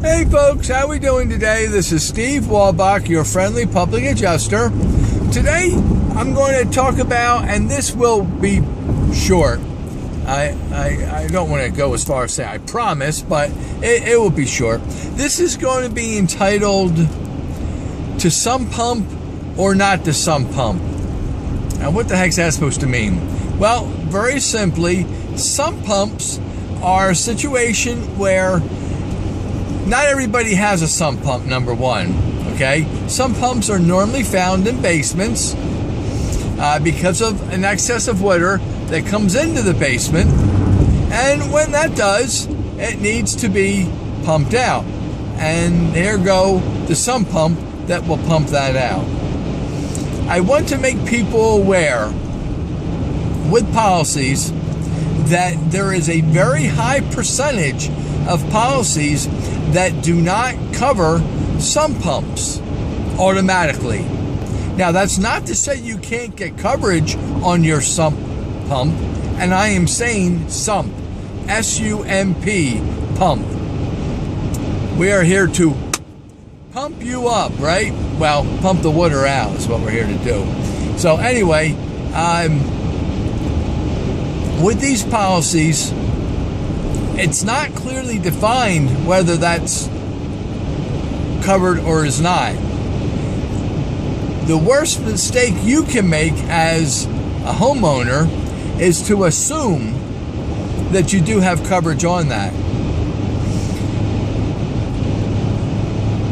Hey folks, how we doing today? This is Steve Wolbach, your friendly public adjuster. Today I'm going to talk about, and this will be short. I don't want to go as far as say I promise, but it will be short. This is going to be entitled To Sump Pump or Not to Sump Pump. Now what the heck's that supposed to mean? Well, very simply, sump pumps are a situation where not everybody has a sump pump, number one, okay? Sump pumps are normally found in basements because of an excess of water that comes into the basement. And when that does, it needs to be pumped out. And there go the sump pump that will pump that out. I want to make people aware with policies that there is a very high percentage of policies that do not cover sump pumps automatically. Now, that's not to say you can't get coverage on your sump pump, and I am saying sump, S-U-M-P, pump. We are here to pump you up, right? Well, pump the water out is what we're here to do. So anyway, with these policies, it's not clearly defined whether that's covered or is not. The worst mistake you can make as a homeowner is to assume that you do have coverage on that.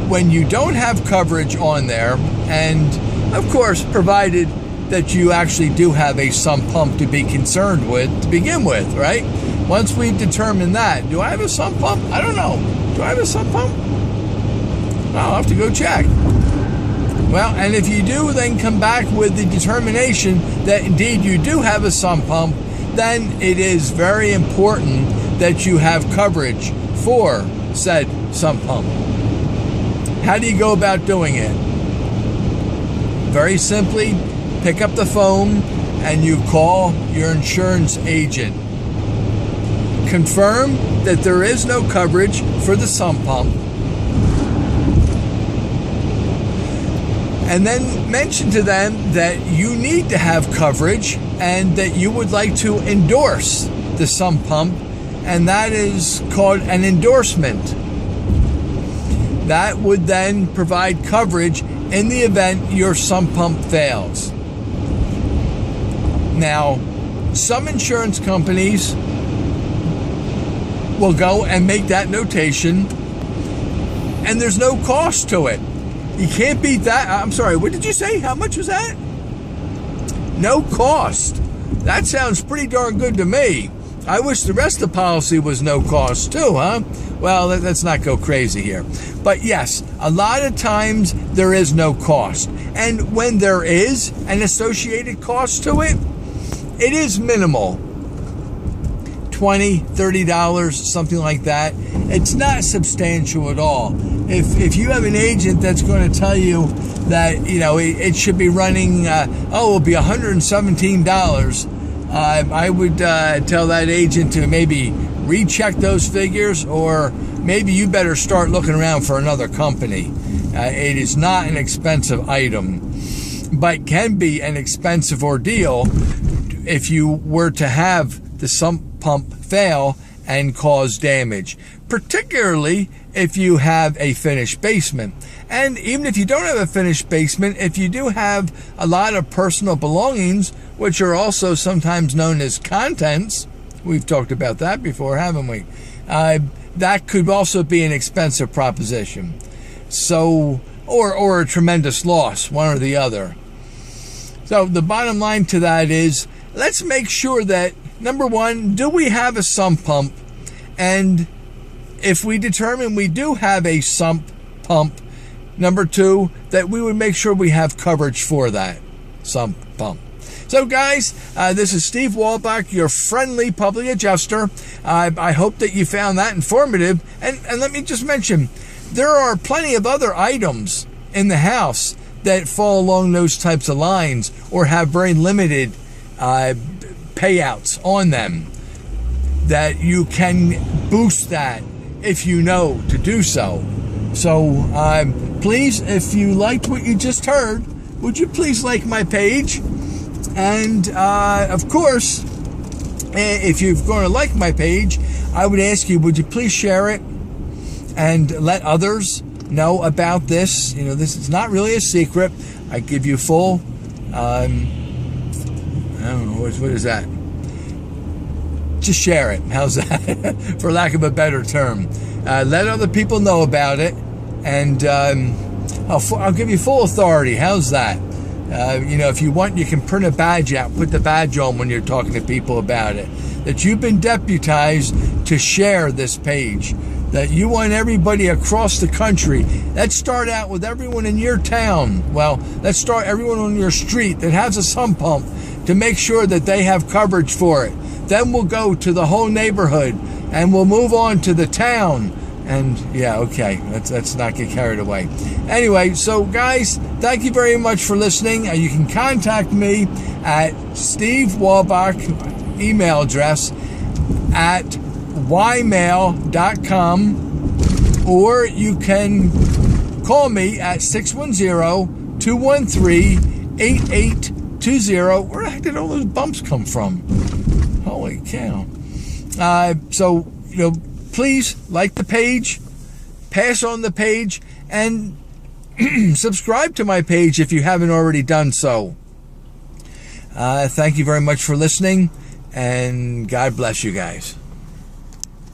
When you don't have coverage on there, and of course, provided that you actually do have a sump pump to be concerned with to begin with, right? Once we've determined that, do I have a sump pump? I don't know. Do I have a sump pump? I'll have to go check. Well, and if you do, then come back with the determination that indeed you do have a sump pump, then it is very important that you have coverage for said sump pump. How do you go about doing it? Very simply, pick up the phone and you call your insurance agent. Confirm that there is no coverage for the sump pump. And then mention to them that you need to have coverage and that you would like to endorse the sump pump, and that is called an endorsement. That would then provide coverage in the event your sump pump fails. Now, some insurance companies will go and make that notation, and there's no cost to it. You can't beat that. I'm sorry, what did you say? How much was that? No cost. That sounds pretty darn good to me. I wish the rest of the policy was no cost too, huh? Well, let's not go crazy here. But yes, a lot of times there is no cost. And when there is an associated cost to it, it is minimal. $20, $30, something like that. It's not substantial at all. If you have an agent that's going to tell you that, you know, it should be running, it'll be $117, I would tell that agent to maybe recheck those figures, or maybe you better start looking around for another company. It is not an expensive item, but can be an expensive ordeal if you were to have the sump pump fail and cause damage, particularly if you have a finished basement. And even if you don't have a finished basement, if you do have a lot of personal belongings, which are also sometimes known as contents, we've talked about that before, haven't we? That could also be an expensive proposition. So, or a tremendous loss, one or the other. So the bottom line to that is, let's make sure that, number one, do we have a sump pump? And if we determine we do have a sump pump, number two, that we would make sure we have coverage for that sump pump. So guys, this is Steve Wolbach, your friendly public adjuster. I hope that you found that informative. And let me just mention, there are plenty of other items in the house that fall along those types of lines or have very limited payouts on them that you can boost that if you know to do so. So please, if you liked what you just heard, would you please like my page? And of course, if you're going to like my page, I would ask you, would you please share it and let others know about this? You know, this is not really a secret. I give you full, I don't know, what is that? Just share it. How's that? For lack of a better term. Let other people know about it, and I'll give you full authority. How's that? You know, if you want, you can print a badge out, put the badge on when you're talking to people about it, that you've been deputized to share this page, that you want everybody across the country. Let's start out with everyone in your town. Well, let's start everyone on your street that has a sump pump to make sure that they have coverage for it. Then we'll go to the whole neighborhood, and we'll move on to the town. And yeah, okay, let's not get carried away. Anyway, so guys, thank you very much for listening. You can contact me at Steve Wolbach, email address, at ymail.com, or you can call me at 610-213-8820. Where the heck did all those bumps come from? Holy cow. So, you know, please like the page, pass on the page, and subscribe to my page if you haven't already done so. Thank you very much for listening, and God bless you guys.